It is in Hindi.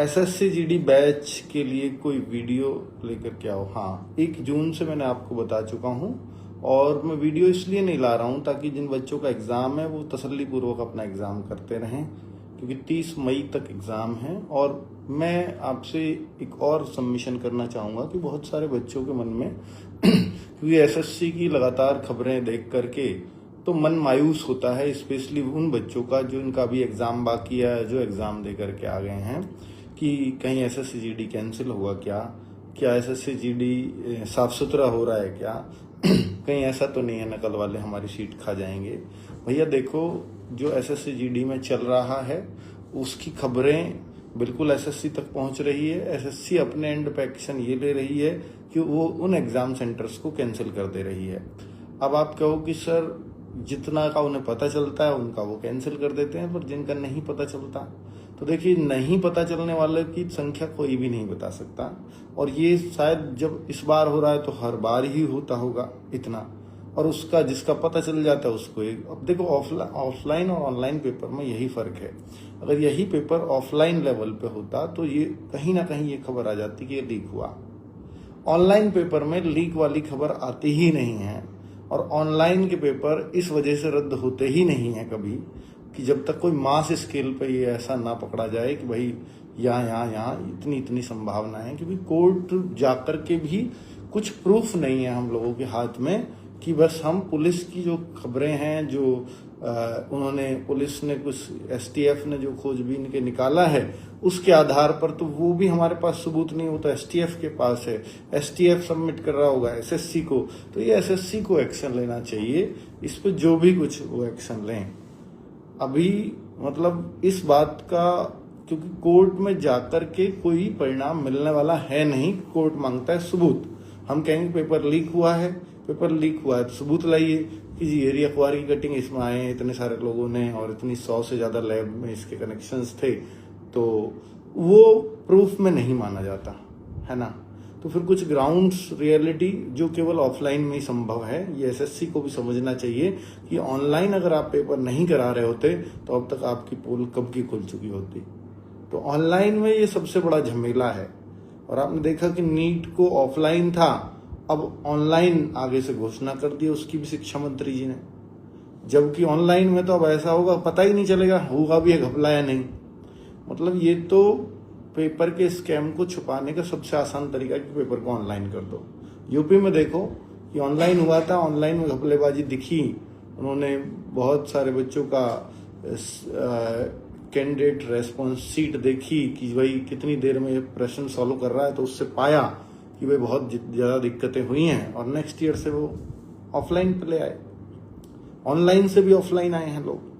एसएससी जीडी बैच के लिए कोई वीडियो लेकर के आओ। हाँ, 1 जून से मैंने आपको बता चुका हूँ और मैं वीडियो इसलिए नहीं ला रहा हूँ ताकि जिन बच्चों का एग्ज़ाम है वो तसल्ली पूर्वक अपना एग्ज़ाम करते रहें, क्योंकि 30 मई तक एग्ज़ाम है। और मैं आपसे एक और सबमिशन करना चाहूँगा कि बहुत सारे बच्चों के मन में क्योंकि एसएससी की लगातार खबरें देख करके तो मन मायूस होता है, स्पेशली उन बच्चों का जो इनका भी एग्ज़ाम बाकी है, जो एग्ज़ाम दे करके आ गए हैं, कि कहीं एसएससी जीडी कैंसिल हुआ क्या एसएससी जीडी साफ सुथरा हो रहा है क्या, कहीं ऐसा तो नहीं है नकल वाले हमारी सीट खा जाएंगे। भैया देखो, जो एसएससी जीडी में चल रहा है उसकी खबरें बिल्कुल एसएससी तक पहुंच रही है। एसएससी अपने एंड पे एक्शन ये ले रही है कि वो उन एग्जाम सेंटर्स को कैंसिल कर दे रही है। अब आप कहो कि सर जितना का उन्हें पता चलता है उनका वो कैंसिल कर देते हैं, पर जिनका नहीं पता चलता, तो देखिए नहीं पता चलने वाले की संख्या कोई भी नहीं बता सकता। और ये शायद जब इस बार हो रहा है तो हर बार ही होता होगा इतना, और उसका जिसका पता चल जाता है उसको एक। अब देखो ऑफलाइन और ऑनलाइन पेपर में यही फर्क है। अगर यही पेपर ऑफलाइन लेवल पे होता तो ये कहीं ना कहीं ये खबर आ जाती कि ये लीक हुआ। ऑनलाइन पेपर में लीक वाली खबर आती ही नहीं है, और ऑनलाइन के पेपर इस वजह से रद्द होते ही नहीं है कभी, कि जब तक कोई मास स्केल पे ये ऐसा ना पकड़ा जाए कि भाई यहाँ इतनी संभावना है। क्योंकि कोर्ट जाकर के भी कुछ प्रूफ नहीं है हम लोगों के हाथ में, कि बस हम पुलिस की जो खबरें हैं, जो उन्होंने पुलिस ने कुछ एसटीएफ ने जो खोजबीन के निकाला है उसके आधार पर, तो वो भी हमारे पास सबूत नहीं होता, एसटीएफ के पास है। एसटीएफ सबमिट कर रहा होगा एसएससी को, तो ये एसएससी को एक्शन लेना चाहिए इस पर, जो भी कुछ वो एक्शन लें अभी। मतलब इस बात का, क्योंकि कोर्ट में जाकर के कोई परिणाम मिलने वाला है नहीं। कोर्ट मांगता है सबूत। हम कहेंगे पेपर लीक हुआ है तो सबूत लाइए कि जी एरिया क्वारी की कटिंग इसमें आए इतने सारे लोगों ने, और इतनी 100 से ज्यादा लैब में इसके कनेक्शंस थे, तो वो प्रूफ में नहीं माना जाता है ना। तो फिर कुछ ग्राउंड्स रियलिटी जो केवल ऑफलाइन में ही संभव है, ये एसएससी को भी समझना चाहिए कि ऑनलाइन अगर आप पेपर नहीं करा रहे होते तो अब तक आपकी पोल कब की खुल चुकी होती। तो ऑनलाइन में ये सबसे बड़ा झमेला है। और आपने देखा कि नीट को ऑफलाइन था, अब ऑनलाइन आगे से घोषणा कर दी उसकी भी शिक्षा मंत्री जी ने, जबकि ऑनलाइन में तो अब ऐसा होगा पता ही नहीं चलेगा होगा भी घपला या नहीं। मतलब ये तो पेपर के स्कैम को छुपाने का सबसे आसान तरीका कि पेपर को ऑनलाइन कर दो। यूपी में देखो कि ऑनलाइन हुआ था, ऑनलाइन में घपलेबाजी दिखी। उन्होंने बहुत सारे बच्चों का कैंडिडेट रेस्पॉन्स शीट देखी कि भाई कितनी देर में प्रश्न सॉल्व कर रहा है, तो उससे पाया कि भाई बहुत ज़्यादा दिक्कतें हुई हैं, और नेक्स्ट ईयर से वो ऑफलाइन पे ले आए। ऑनलाइन से भी ऑफलाइन आए हैं लोग।